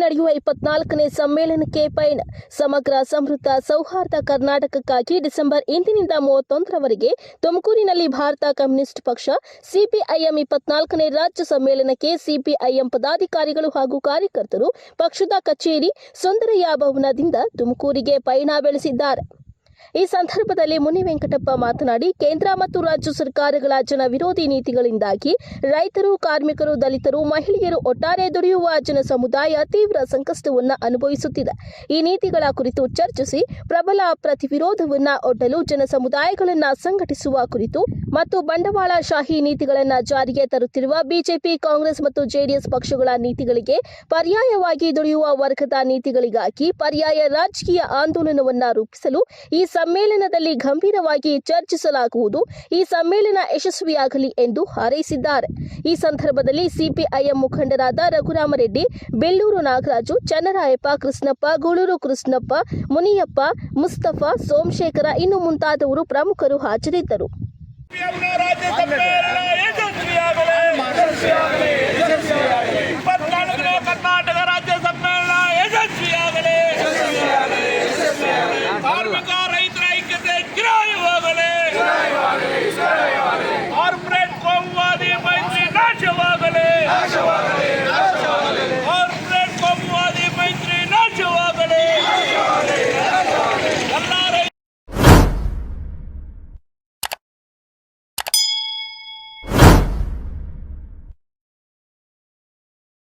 ನಡೆಯುವ 24ನೇ ಸಮ್ಮೇಳನಕ್ಕೆ ಪಯಣ. ಸಮಗ್ರ ಸಮೃದ್ಧ ಸೌಹಾರ್ದ ಕರ್ನಾಟಕಕ್ಕಾಗಿ ಡಿಸೆಂಬರ್ 8ನಿಂದ 31ರವರೆಗೆ ತುಮಕೂರಿನಲ್ಲಿ ಭಾರತ ಕಮ್ಯುನಿಸ್ಟ್ ಪಕ್ಷ ಸಿಪಿಐಎಂ 24ನೇ ರಾಜ್ಯ ಸಮ್ಮೇಳನಕ್ಕೆ ಸಿಪಿಐಎಂ ಪದಾಧಿಕಾರಿಗಳು ಹಾಗೂ ಕಾರ್ಯಕರ್ತರು ಪಕ್ಷದ ಕಚೇರಿ ಸುಂದರಯ್ಯ ಭವನದಿಂದ ತುಮಕೂರಿಗೆ ಪಯಣ ಬೆಳೆಸಿದ್ದಾರೆ. ಈ ಸಂದರ್ಭದಲ್ಲಿ ಮುನಿವೆಂಕಟಪ್ಪ ಮಾತನಾಡಿ, ಕೇಂದ್ರ ಮತ್ತು ರಾಜ್ಯ ಸರ್ಕಾರಗಳ ಜನ ವಿರೋಧಿ ನೀತಿಗಳಿಂದಾಗಿ ರೈತರು, ಕಾರ್ಮಿಕರು, ದಲಿತರು, ಮಹಿಳೆಯರು, ಒಟ್ಟಾರೆ ದುಡಿಯುವ ಜನ ಸಮುದಾಯ ತೀವ್ರ ಸಂಕಷ್ಟವನ್ನು ಅನುಭವಿಸುತ್ತಿದೆ. ಈ ನೀತಿಗಳ ಕುರಿತು ಚರ್ಚಿಸಿ ಪ್ರಬಲ ಪ್ರತಿವಿರೋಧವನ್ನು ಒಡ್ಡಲು ಜನ ಸಮುದಾಯಗಳನ್ನು ಸಂಘಟಿಸುವ ಕುರಿತು ಮತ್ತು ಬಂಡವಾಳಶಾಹಿ ನೀತಿಗಳನ್ನು ಜಾರಿಗೆ ತರುತ್ತಿರುವ ಬಿಜೆಪಿ, ಕಾಂಗ್ರೆಸ್ ಮತ್ತು ಜೆಡಿಎಸ್ ಪಕ್ಷಗಳ ನೀತಿಗಳಿಗೆ ಪರ್ಯಾಯವಾಗಿ ದುಡಿಯುವ ವರ್ಗದ ನೀತಿಗಳಿಗಾಗಿ ಪರ್ಯಾಯ ರಾಜಕೀಯ ಆಂದೋಲನವನ್ನು ರೂಪಿಸಲು ಈ ಸಮ್ಮೇಳನದಲ್ಲಿ ಗಂಭೀರವಾಗಿ ಚರ್ಚಿಸಲಾಗುವುದು. ಈ ಸಮ್ಮೇಳನ ಯಶಸ್ವಿಯಾಗಲಿ ಎಂದು ಹಾರೈಸಿದ್ದಾರೆ. ಈ ಸಂದರ್ಭದಲ್ಲಿ ಸಿಪಿಐಎಂ ಮುಖಂಡರಾದ ರಘುರಾಮರೆಡ್ಡಿ, ಬೆಳ್ಳೂರು ನಾಗರಾಜು, ಚನ್ನರಾಯಪ್ಪ, ಕೃಷ್ಣಪ್ಪ, ಗೂಳೂರು ಕೃಷ್ಣಪ್ಪ, ಮುನಿಯಪ್ಪ, ಮುಸ್ತಫಾ, ಸೋಮಶೇಖರ ಇನ್ನು ಮುಂತಾದವರು ಪ್ರಮುಖರು ಹಾಜರಿದ್ದರು. ಕರ್ನಾಟಕ